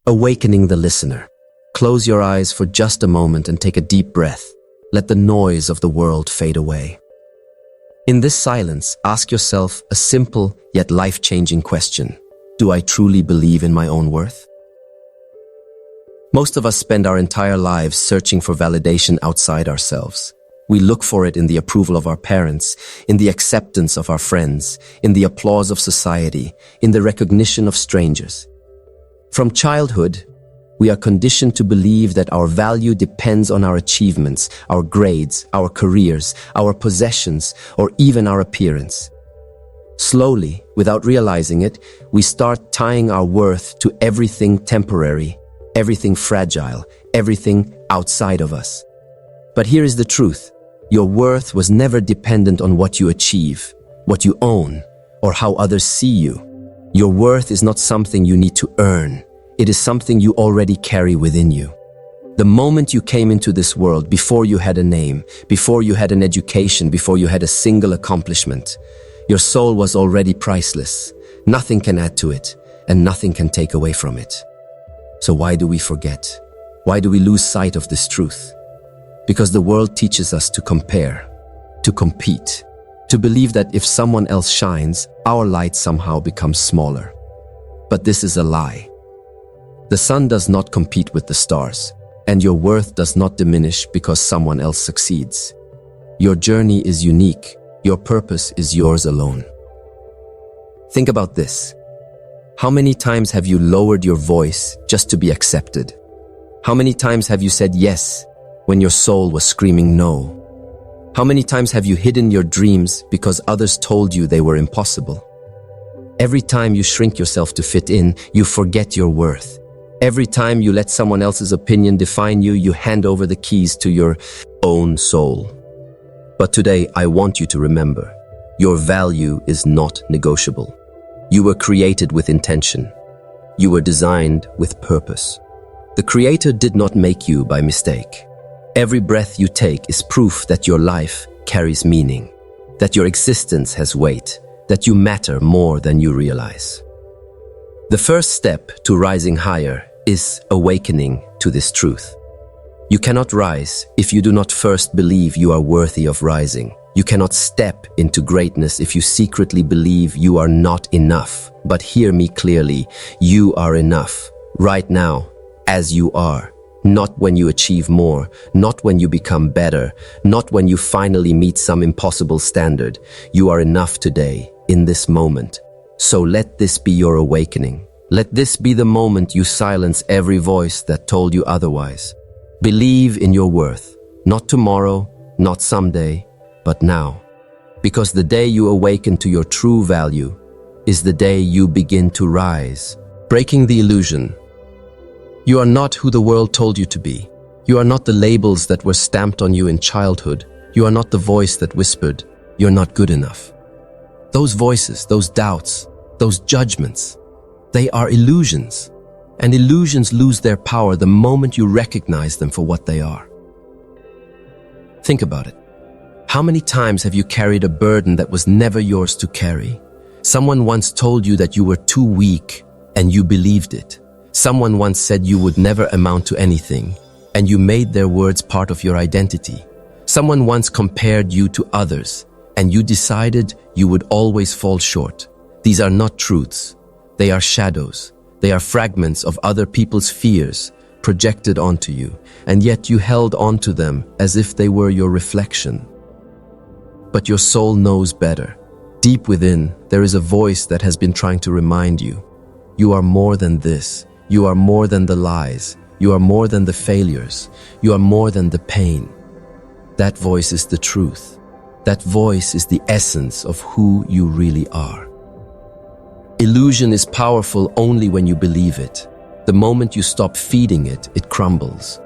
Awakening the listener. Close your eyes for just a moment and take a deep breath. Let the noise of the world fade away. In this silence, ask yourself a simple yet life-changing question. Do I truly believe in my own worth? Most of us spend our entire lives searching for validation outside ourselves. We look for it in the approval of our parents, in the acceptance of our friends, in the applause of society, in the recognition of strangers. From childhood, we are conditioned to believe that our value depends on our achievements, our grades, our careers, our possessions, or even our appearance. Slowly, without realizing it, we start tying our worth to everything temporary, everything fragile, everything outside of us. But here is the truth. Your worth was never dependent on what you achieve, what you own, or how others see you. Your worth is not something you need to earn. It is something you already carry within you. The moment you came into this world, before you had a name, before you had an education, before you had a single accomplishment, your soul was already priceless. Nothing can add to it, and nothing can take away from it. So why do we forget? Why do we lose sight of this truth? Because the world teaches us to compare, to compete, to believe that if someone else shines, our light somehow becomes smaller. But this is a lie. The sun does not compete with the stars, and your worth does not diminish because someone else succeeds. Your journey is unique. Your purpose is yours alone. Think about this. How many times have you lowered your voice just to be accepted? How many times have you said yes when your soul was screaming no? How many times have you hidden your dreams because others told you they were impossible? Every time you shrink yourself to fit in, you forget your worth. Every time you let someone else's opinion define you, you hand over the keys to your own soul. But today, I want you to remember, your value is not negotiable. You were created with intention. You were designed with purpose. The Creator did not make you by mistake. Every breath you take is proof that your life carries meaning, that your existence has weight, that you matter more than you realize. The first step to rising higher is awakening to this truth. You cannot rise if you do not first believe you are worthy of rising. You cannot step into greatness if you secretly believe you are not enough. But hear me clearly, you are enough, right now, as you are. Not when you achieve more, not when you become better, not when you finally meet some impossible standard. You are enough today, in this moment. So let this be your awakening. Let this be the moment you silence every voice that told you otherwise. Believe in your worth, not tomorrow, not someday, but now. Because the day you awaken to your true value is the day you begin to rise. Breaking the illusion. You are not who the world told you to be. You are not the labels that were stamped on you in childhood. You are not the voice that whispered, "You're not good enough." Those voices, those doubts, those judgments, they are illusions. And illusions lose their power the moment you recognize them for what they are. Think about it. How many times have you carried a burden that was never yours to carry? Someone once told you that you were too weak, and you believed it. Someone once said you would never amount to anything, and you made their words part of your identity. Someone once compared you to others, and you decided you would always fall short. These are not truths. They are shadows. They are fragments of other people's fears projected onto you, and yet you held onto them as if they were your reflection. But your soul knows better. Deep within, there is a voice that has been trying to remind you, you are more than this. You are more than the lies. You are more than the failures. You are more than the pain. That voice is the truth. That voice is the essence of who you really are. Illusion is powerful only when you believe it. The moment you stop feeding it, it crumbles.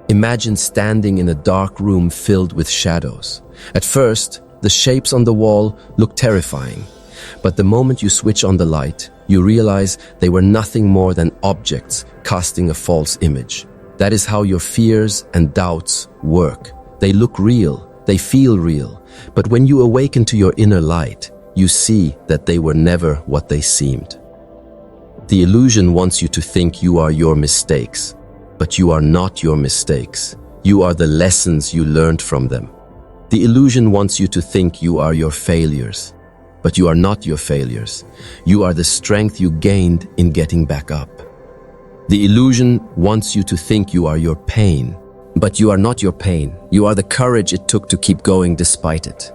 Imagine standing in a dark room filled with shadows. At first, the shapes on the wall look terrifying, but the moment you switch on the light, you realize they were nothing more than objects casting a false image. That is how your fears and doubts work. They look real, they feel real, but when you awaken to your inner light, you see that they were never what they seemed. The illusion wants you to think you are your mistakes, but you are not your mistakes. You are the lessons you learned from them. The illusion wants you to think you are your failures, but you are not your failures. You are the strength you gained in getting back up. The illusion wants you to think you are your pain, but you are not your pain. You are the courage it took to keep going despite it.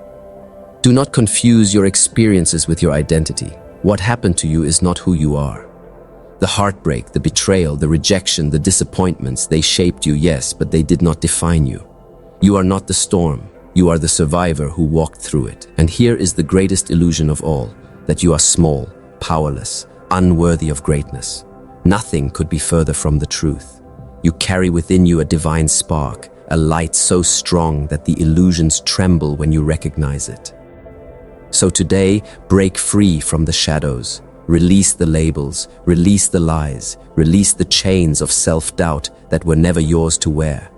Do not confuse your experiences with your identity. What happened to you is not who you are. The heartbreak, the betrayal, the rejection, the disappointments, they shaped you, yes, but they did not define you. You are not the storm. You are the survivor who walked through it. And here is the greatest illusion of all, that you are small, powerless, unworthy of greatness. Nothing could be further from the truth. You carry within you a divine spark, a light so strong that the illusions tremble when you recognize it. So today, break free from the shadows. Release the labels, release the lies, release the chains of self-doubt that were never yours to wear.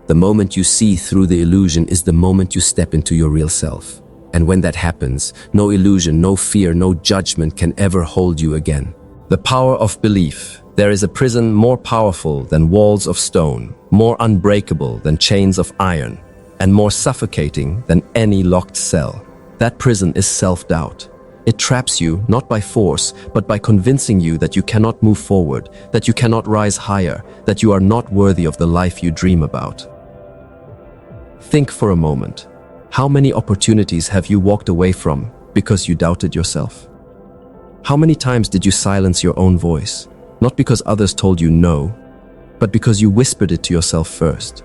The moment you see through the illusion is the moment you step into your real self. And when that happens, no illusion, no fear, no judgment can ever hold you again. The power of belief. There is a prison more powerful than walls of stone, more unbreakable than chains of iron, and more suffocating than any locked cell. That prison is self-doubt. It traps you not by force, but by convincing you that you cannot move forward, that you cannot rise higher, that you are not worthy of the life you dream about. Think for a moment. How many opportunities have you walked away from because you doubted yourself? How many times did you silence your own voice? Not because others told you no, but because you whispered it to yourself first.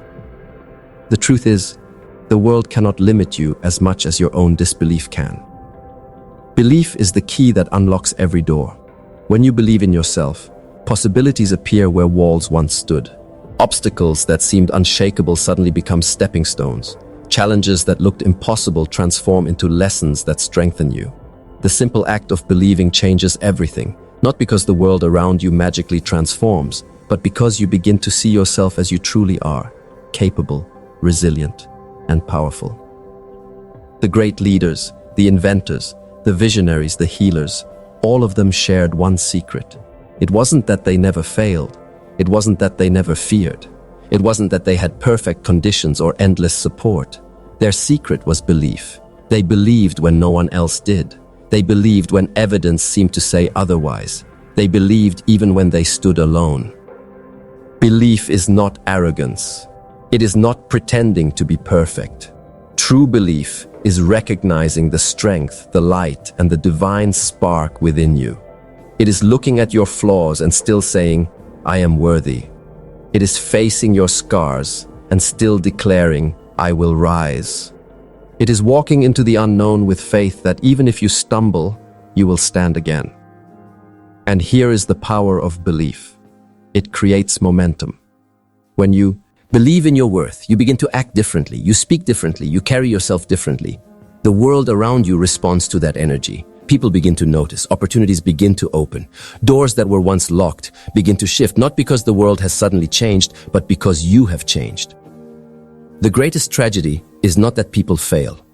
The truth is, the world cannot limit you as much as your own disbelief can. Belief is the key that unlocks every door. When you believe in yourself, possibilities appear where walls once stood. Obstacles that seemed unshakable suddenly become stepping stones. Challenges that looked impossible transform into lessons that strengthen you. The simple act of believing changes everything, not because the world around you magically transforms, but because you begin to see yourself as you truly are, capable, resilient, and powerful. The great leaders, the inventors, the visionaries, the healers, all of them shared one secret. It wasn't that they never failed. It wasn't that they never feared. It wasn't that they had perfect conditions or endless support. Their secret was belief. They believed when no one else did. They believed when evidence seemed to say otherwise. They believed even when they stood alone. Belief is not arrogance. It is not pretending to be perfect. True belief is recognizing the strength, the light, and the divine spark within you. It is looking at your flaws and still saying, I am worthy. It is facing your scars and still declaring, I will rise. It is walking into the unknown with faith that even if you stumble, you will stand again. And here is the power of belief. It creates momentum. When you believe in your worth, you begin to act differently, you speak differently, you carry yourself differently. The world around you responds to that energy. People begin to notice, opportunities begin to open. Doors that were once locked begin to shift, not because the world has suddenly changed, but because you have changed. The greatest tragedy is not that people fail.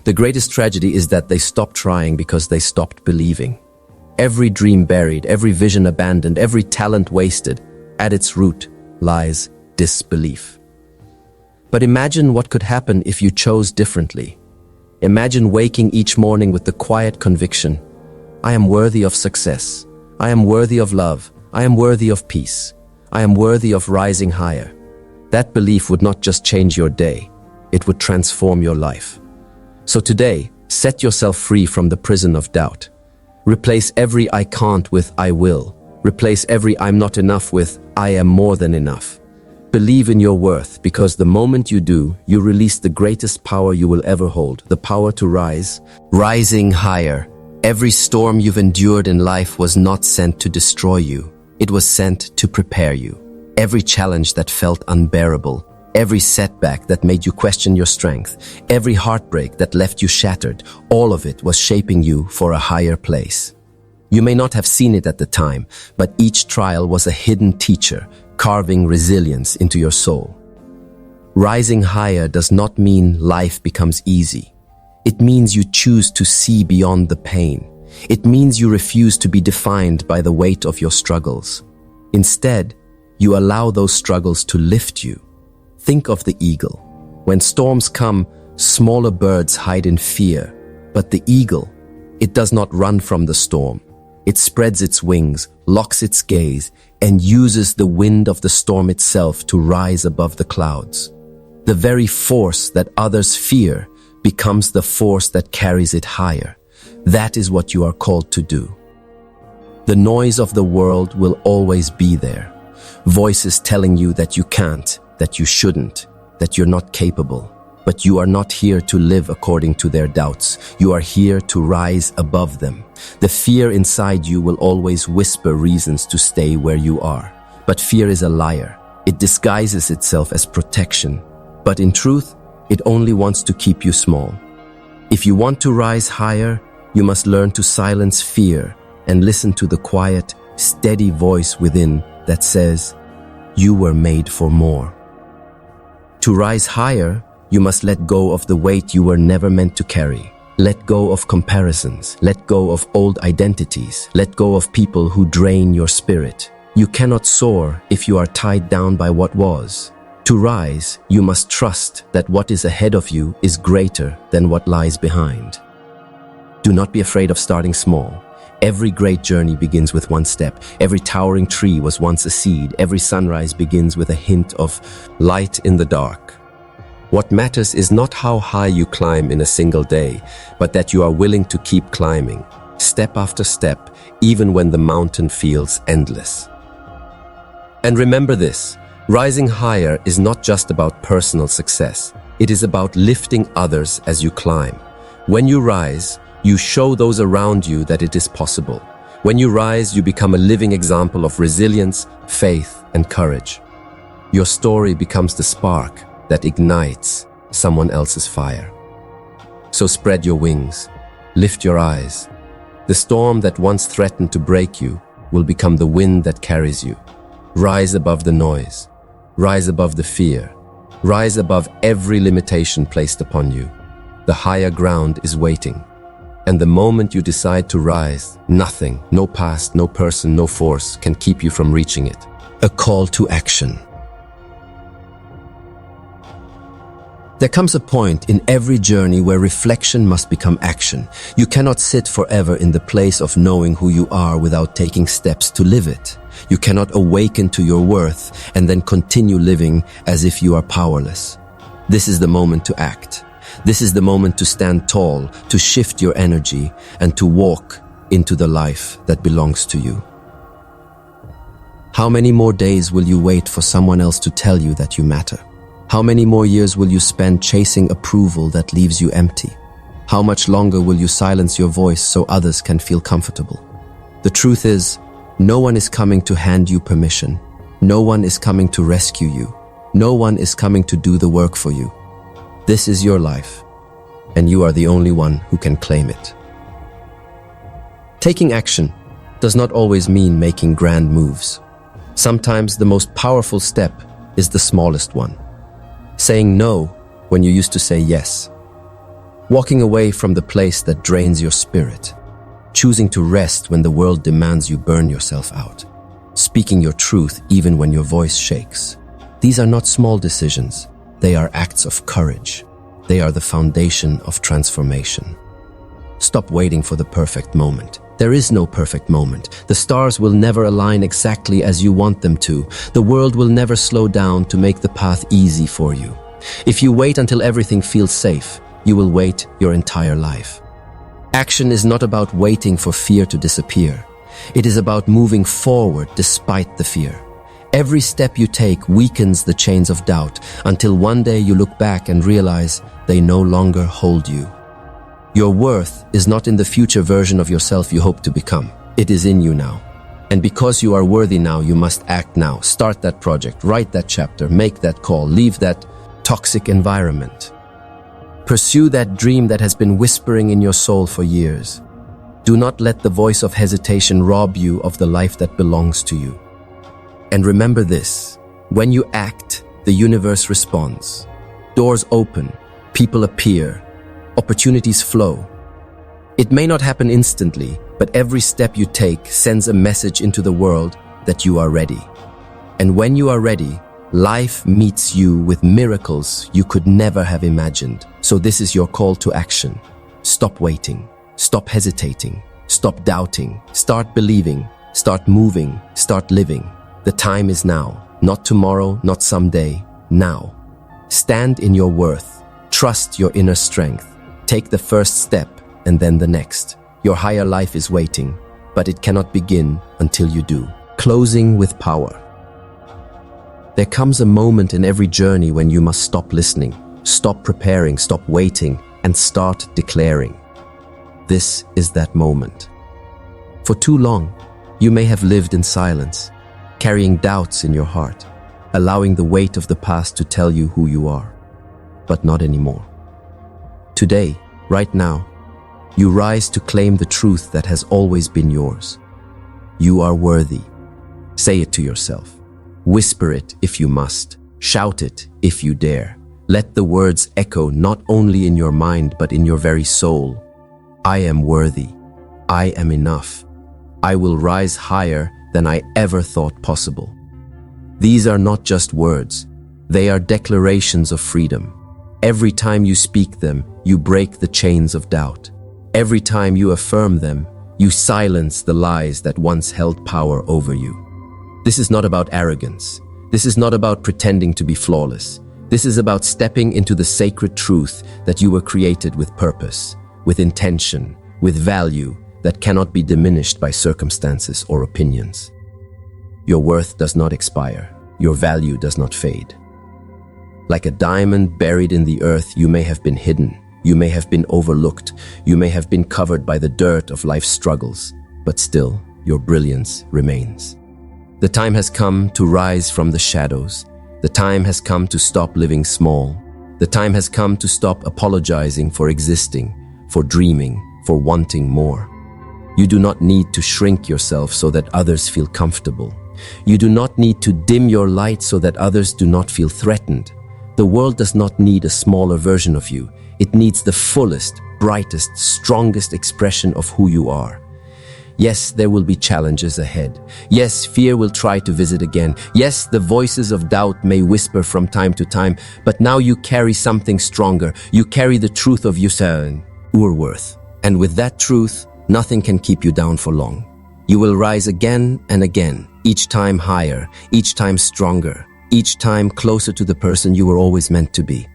The greatest tragedy is that they stop trying because they stopped believing. Every dream buried, every vision abandoned, every talent wasted, at its root lies disbelief. But imagine what could happen if you chose differently. Imagine waking each morning with the quiet conviction, I am worthy of success. I am worthy of love. I am worthy of peace. I am worthy of rising higher. That belief would not just change your day, it would transform your life. So today, set yourself free from the prison of doubt. Replace every I can't with I will. Replace every I'm not enough with I am more than enough. Believe in your worth, because the moment you do, you release the greatest power you will ever hold, the power to rise. Rising higher. Every storm you've endured in life was not sent to destroy you. It was sent to prepare you. Every challenge that felt unbearable, every setback that made you question your strength, every heartbreak that left you shattered, all of it was shaping you for a higher place. You may not have seen it at the time, but each trial was a hidden teacher, carving resilience into your soul. Rising higher does not mean life becomes easy. It means you choose to see beyond the pain. It means you refuse to be defined by the weight of your struggles. Instead, you allow those struggles to lift you. Think of the eagle. When storms come, smaller birds hide in fear, but the eagle, it does not run from the storm. It spreads its wings, locks its gaze, and uses the wind of the storm itself to rise above the clouds. The very force that others fear becomes the force that carries it higher. That is what you are called to do. The noise of the world will always be there. Voices telling you that you can't, that you shouldn't, that you're not capable. But you are not here to live according to their doubts. You are here to rise above them. The fear inside you will always whisper reasons to stay where you are. But fear is a liar. It disguises itself as protection. But in truth, it only wants to keep you small. If you want to rise higher, you must learn to silence fear and listen to the quiet, steady voice within that says, "You were made for more." To rise higher, you must let go of the weight you were never meant to carry. Let go of comparisons. Let go of old identities. Let go of people who drain your spirit. You cannot soar if you are tied down by what was. To rise, you must trust that what is ahead of you is greater than what lies behind. Do not be afraid of starting small. Every great journey begins with one step. Every towering tree was once a seed. Every sunrise begins with a hint of light in the dark. What matters is not how high you climb in a single day, but that you are willing to keep climbing, step after step, even when the mountain feels endless. And remember this, rising higher is not just about personal success. It is about lifting others as you climb. When you rise, you show those around you that it is possible. When you rise, you become a living example of resilience, faith, and courage. Your story becomes the spark that ignites someone else's fire. So spread your wings, lift your eyes. The storm that once threatened to break you will become the wind that carries you. Rise above the noise, rise above the fear, rise above every limitation placed upon you. The higher ground is waiting. And the moment you decide to rise, nothing, no past, no person, no force can keep you from reaching it. A call to action. There comes a point in every journey where reflection must become action. You cannot sit forever in the place of knowing who you are without taking steps to live it. You cannot awaken to your worth and then continue living as if you are powerless. This is the moment to act. This is the moment to stand tall, to shift your energy, and to walk into the life that belongs to you. How many more days will you wait for someone else to tell you that you matter? How many more years will you spend chasing approval that leaves you empty? How much longer will you silence your voice so others can feel comfortable? The truth is, no one is coming to hand you permission. No one is coming to rescue you. No one is coming to do the work for you. This is your life, and you are the only one who can claim it. Taking action does not always mean making grand moves. Sometimes the most powerful step is the smallest one. Saying no when you used to say yes. Walking away from the place that drains your spirit. Choosing to rest when the world demands you burn yourself out. Speaking your truth even when your voice shakes. These are not small decisions. They are acts of courage. They are the foundation of transformation. Stop waiting for the perfect moment. There is no perfect moment. The stars will never align exactly as you want them to. The world will never slow down to make the path easy for you. If you wait until everything feels safe, you will wait your entire life. Action is not about waiting for fear to disappear. It is about moving forward despite the fear. Every step you take weakens the chains of doubt until one day you look back and realize they no longer hold you. Your worth is not in the future version of yourself you hope to become. It is in you now. And because you are worthy now, you must act now. Start that project, write that chapter, make that call, leave that toxic environment. Pursue that dream that has been whispering in your soul for years. Do not let the voice of hesitation rob you of the life that belongs to you. And remember this, when you act, the universe responds. Doors open, people appear, opportunities flow. It may not happen instantly, but every step you take sends a message into the world that you are ready. And when you are ready, life meets you with miracles you could never have imagined. So this is your call to action. Stop waiting. Stop hesitating. Stop doubting. Start believing. Start moving. Start living. The time is now. Not tomorrow, not someday. Now. Stand in your worth. Trust your inner strength. Take the first step and then the next. Your higher life is waiting, but it cannot begin until you do. Closing with power. There comes a moment in every journey when you must stop listening, stop preparing, stop waiting, and start declaring. This is that moment. For too long, you may have lived in silence, carrying doubts in your heart, allowing the weight of the past to tell you who you are. But not anymore. Today, right now, you rise to claim the truth that has always been yours. You are worthy. Say it to yourself. Whisper it if you must. Shout it if you dare. Let the words echo not only in your mind but in your very soul. I am worthy. I am enough. I will rise higher than I ever thought possible. These are not just words. They are declarations of freedom. Every time you speak them, you break the chains of doubt. Every time you affirm them, you silence the lies that once held power over you. This is not about arrogance. This is not about pretending to be flawless. This is about stepping into the sacred truth that you were created with purpose, with intention, with value that cannot be diminished by circumstances or opinions. Your worth does not expire. Your value does not fade. Like a diamond buried in the earth, you may have been hidden. You may have been overlooked. You may have been covered by the dirt of life's struggles. But still, your brilliance remains. The time has come to rise from the shadows. The time has come to stop living small. The time has come to stop apologizing for existing, for dreaming, for wanting more. You do not need to shrink yourself so that others feel comfortable. You do not need to dim your light so that others do not feel threatened. The world does not need a smaller version of you. It needs the fullest, brightest, strongest expression of who you are. Yes, there will be challenges ahead. Yes, fear will try to visit again. Yes, the voices of doubt may whisper from time to time, but now you carry something stronger. You carry the truth of yourself, your worth. And with that truth, nothing can keep you down for long. You will rise again and again, each time higher, each time stronger, each time closer to the person you were always meant to be.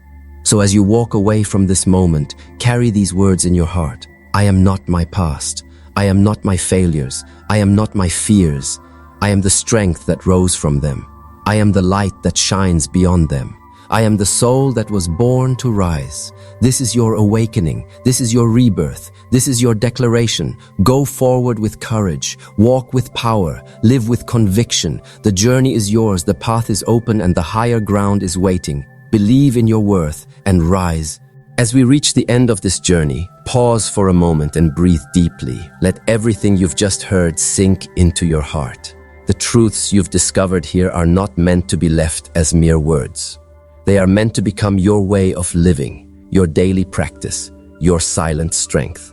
So as you walk away from this moment, carry these words in your heart. I am not my past. I am not my failures. I am not my fears. I am the strength that rose from them. I am the light that shines beyond them. I am the soul that was born to rise. This is your awakening. This is your rebirth. This is your declaration. Go forward with courage. Walk with power. Live with conviction. The journey is yours. The path is open and the higher ground is waiting. Believe in your worth and rise. As we reach the end of this journey, pause for a moment and breathe deeply. Let everything you've just heard sink into your heart. The truths you've discovered here are not meant to be left as mere words. They are meant to become your way of living, your daily practice, your silent strength.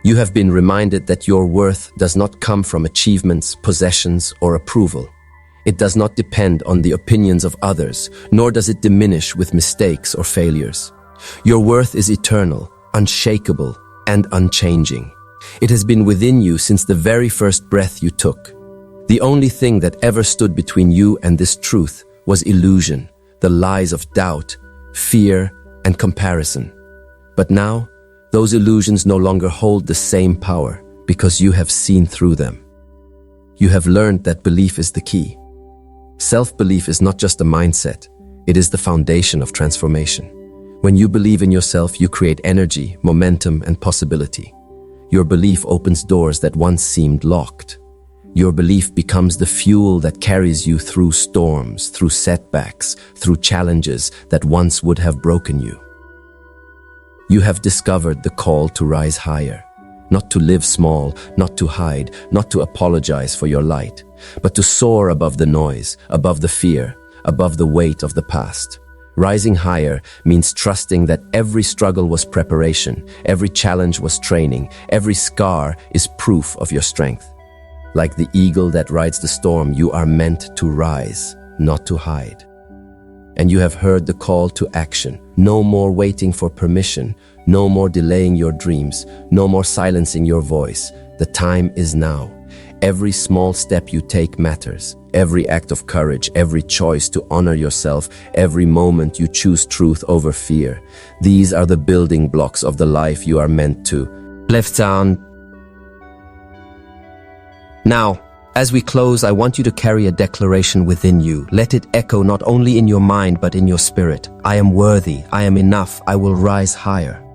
You have been reminded that your worth does not come from achievements, possessions, or approval. It does not depend on the opinions of others, nor does it diminish with mistakes or failures. Your worth is eternal, unshakable, and unchanging. It has been within you since the very first breath you took. The only thing that ever stood between you and this truth was illusion, the lies of doubt, fear, and comparison. But now, those illusions no longer hold the same power because you have seen through them. You have learned that belief is the key. Self-belief is not just a mindset, it is the foundation of transformation. When you believe in yourself, you create energy, momentum, and possibility. Your belief opens doors that once seemed locked. Your belief becomes the fuel that carries you through storms, through setbacks, through challenges that once would have broken you. You have discovered the call to rise higher, not to live small, not to hide, not to apologize for your light, but to soar above the noise, above the fear, above the weight of the past. Rising higher means trusting that every struggle was preparation, every challenge was training, every scar is proof of your strength. Like the eagle that rides the storm, you are meant to rise, not to hide. And you have heard the call to action. No more waiting for permission, no more delaying your dreams, no more silencing your voice. The time is now. Every small step you take matters. Every act of courage, every choice to honor yourself, every moment you choose truth over fear. These are the building blocks of the life you are meant to. Left down. Now, as we close, I want you to carry a declaration within you. Let it echo not only in your mind, but in your spirit. I am worthy. I am enough. I will rise higher.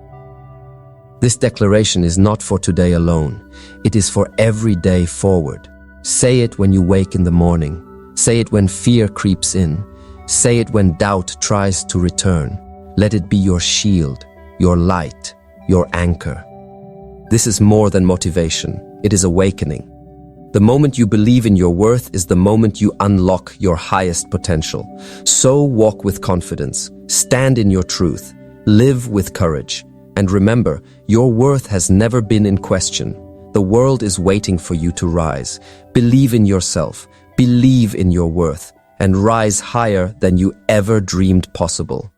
This declaration is not for today alone. It is for every day forward. Say it when you wake in the morning. Say it when fear creeps in. Say it when doubt tries to return. Let it be your shield, your light, your anchor. This is more than motivation. It is awakening. The moment you believe in your worth is the moment you unlock your highest potential. So walk with confidence. Stand in your truth. Live with courage. And remember, your worth has never been in question. The world is waiting for you to rise. Believe in yourself, believe in your worth, and rise higher than you ever dreamed possible.